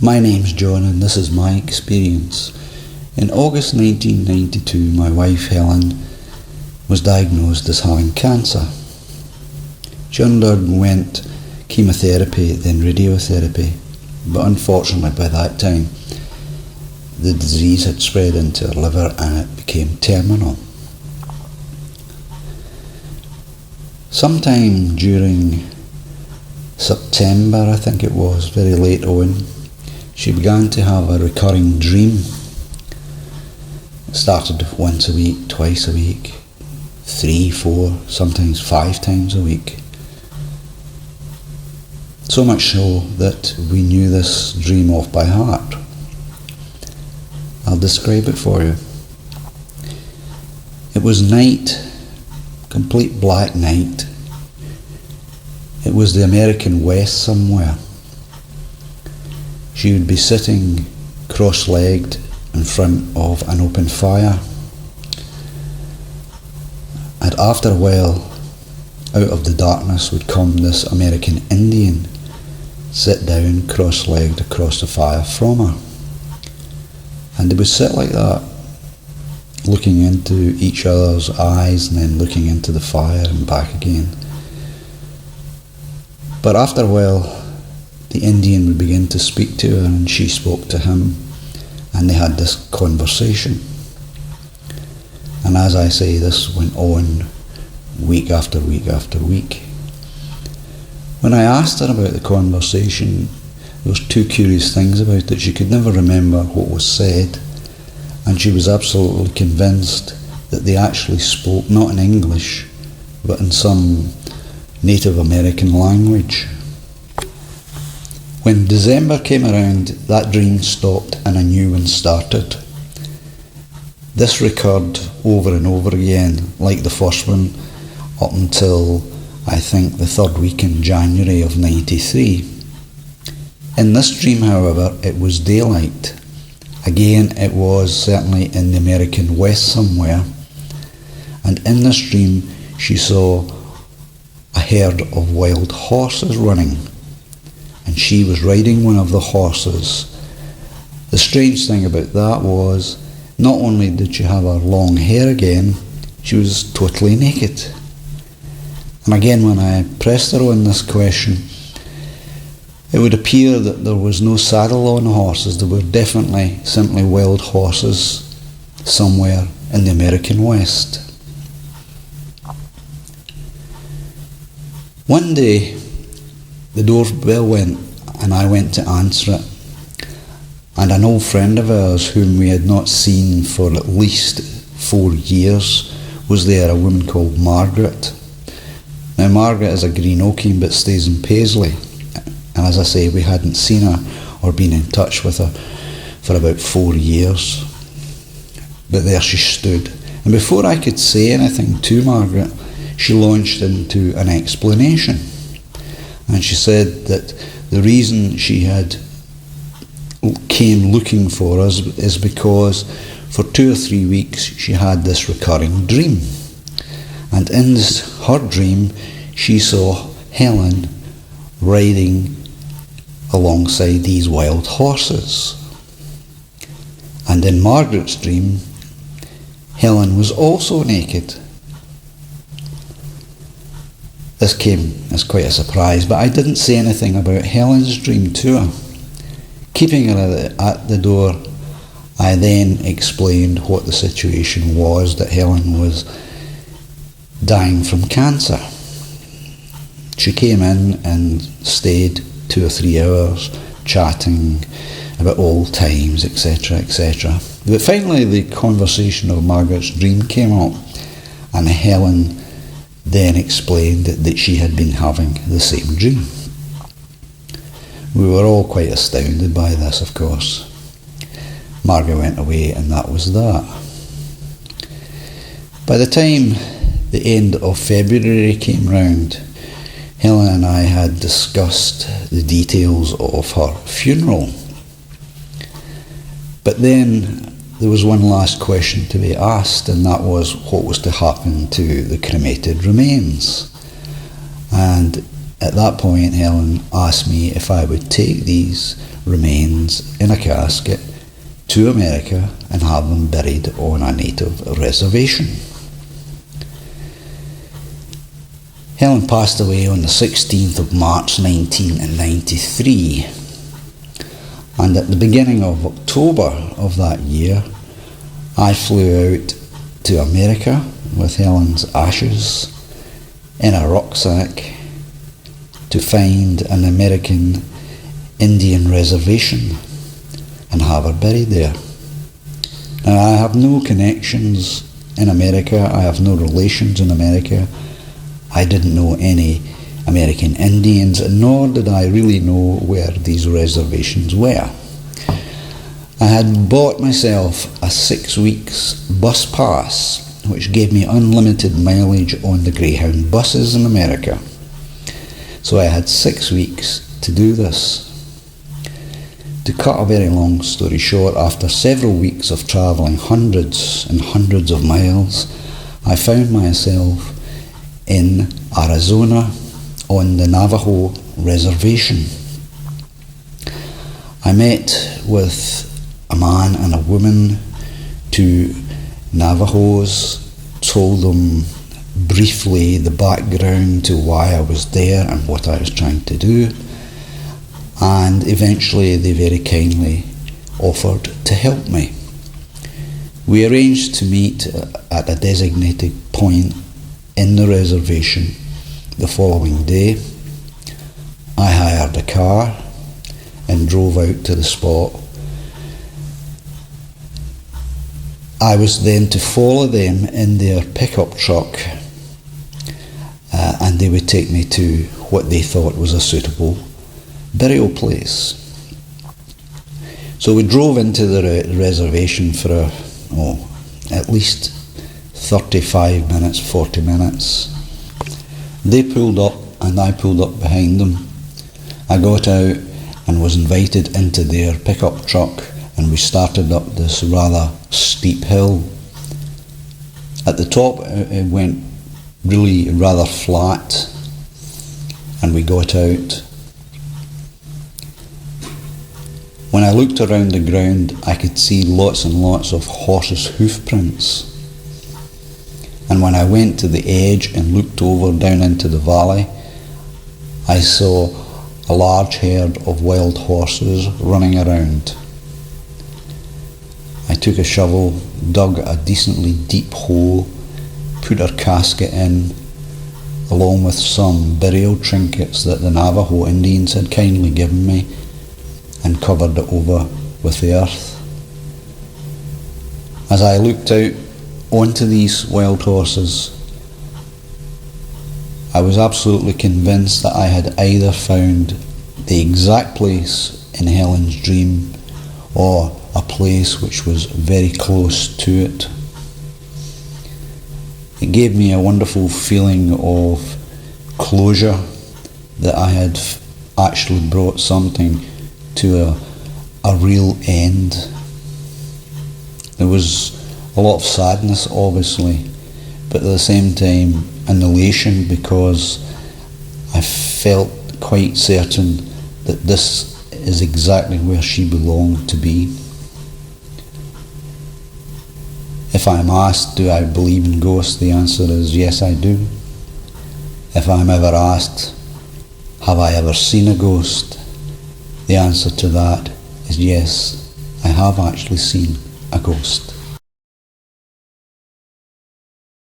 My name's John and this is my experience. In August 1992, my wife Helen was diagnosed as having cancer. She underwent chemotherapy, then radiotherapy, but unfortunately by that time the disease had spread into her liver and it became terminal. Sometime during September, I think it was, very late on, she began to have a recurring dream. It started once a week, twice a week, 3, 4, sometimes 5 times a week. So much so that we knew this dream off by heart. I'll describe it for you. It was night, complete black night. It was the American West somewhere. She would be sitting cross-legged in front of an open fire. And after a while, out of the darkness would come this American Indian, sit down cross-legged across the fire from her. And they would sit like that, looking into each other's eyes and then looking into the fire and back again. But after a while, the Indian would begin to speak to her and she spoke to him, and they had this conversation. And as I say, this went on week after week after week. When I asked her about the conversation, there was 2 curious things about it. She could never remember what was said, and she was absolutely convinced that they actually spoke not in English, but in some Native American language. When December came around, that dream stopped and a new one started. This recurred over and over again, like the first one, up until I think the 3rd week in January of 93. In this dream, however, it was daylight. Again, it was certainly in the American West somewhere. And in this dream, she saw a herd of wild horses running. And she was riding one of the horses. The strange thing about that was, not only did she have her long hair again, she was totally naked. And again, when I pressed her on this question, it would appear that there was no saddle on the horses. They were definitely simply wild horses somewhere in the American West. One day, the doorbell went and I went to answer it. And an old friend of ours, whom we had not seen for at least 4 years, was there, a woman called Margaret. Now, Margaret is a Greenockian but stays in Paisley. And as I say, we hadn't seen her or been in touch with her for about 4 years. But there she stood. And before I could say anything to Margaret, she launched into an explanation. And she said that the reason she had came looking for us is because for 2 or 3 weeks she had this recurring dream. And in her dream, she saw Helen riding alongside these wild horses. And in Margaret's dream, Helen was also naked. This came as quite a surprise, but I didn't say anything about Helen's dream to her. Keeping her at the door, I then explained what the situation was, that Helen was dying from cancer. She came in and stayed 2 or 3 hours chatting about old times, etc., etc. But finally the conversation of Margaret's dream came up, and Helen then explained that she had been having the same dream. We were all quite astounded by this, of course. Margaret went away and that was that. By the time the end of February came round, Helen and I had discussed the details of her funeral. But then there was one last question to be asked, and that was what was to happen to the cremated remains. And At that point, Helen asked me if I would take these remains in a casket to America and have them buried on a native reservation. Helen passed away on the 16th of March 1993, and at the beginning of October of that year, I flew out to America with Helen's ashes in a rucksack to find an American Indian reservation and have her buried there. Now, I have no connections in America, I have no relations in America. I didn't know any American Indians, nor did I really know where these reservations were. I had bought myself a 6 weeks bus pass, which gave me unlimited mileage on the Greyhound buses in America. So I had 6 weeks to do this. To cut a very long story short, after several weeks of travelling hundreds and hundreds of miles, I found myself in Arizona on the Navajo reservation. I met with a man and a woman, two Navajos, told them briefly the background to why I was there and what I was trying to do, and eventually they very kindly offered to help me. We arranged to meet at a designated point in the reservation the following day. I hired a car and drove out to the spot. I was then to follow them in their pickup truck, and they would take me to what they thought was a suitable burial place. So we drove into the reservation for at least 35 minutes, 40 minutes. They pulled up and I pulled up behind them. I got out and was invited into their pickup truck, and we started up this rather steep hill. At the top it went really rather flat, and we got out. When I looked around the ground, I could see lots and lots of horses' hoof prints. And when I went to the edge and looked over down into the valley, I saw a large herd of wild horses running around. I took a shovel, dug a decently deep hole, put our casket in, along with some burial trinkets that the Navajo Indians had kindly given me, and covered it over with the earth. As I looked out onto these wild horses, I was absolutely convinced that I had either found the exact place in Helen's dream, or a place which was very close to it. It gave me a wonderful feeling of closure, that I had actually brought something to a real end. There was a lot of sadness, obviously, but at the same time an elation, because I felt quite certain that this is exactly where she belonged to be. If I'm asked, do I believe in ghosts, the answer is yes, I do. If I'm ever asked, have I ever seen a ghost, the answer to that is yes, I have actually seen a ghost.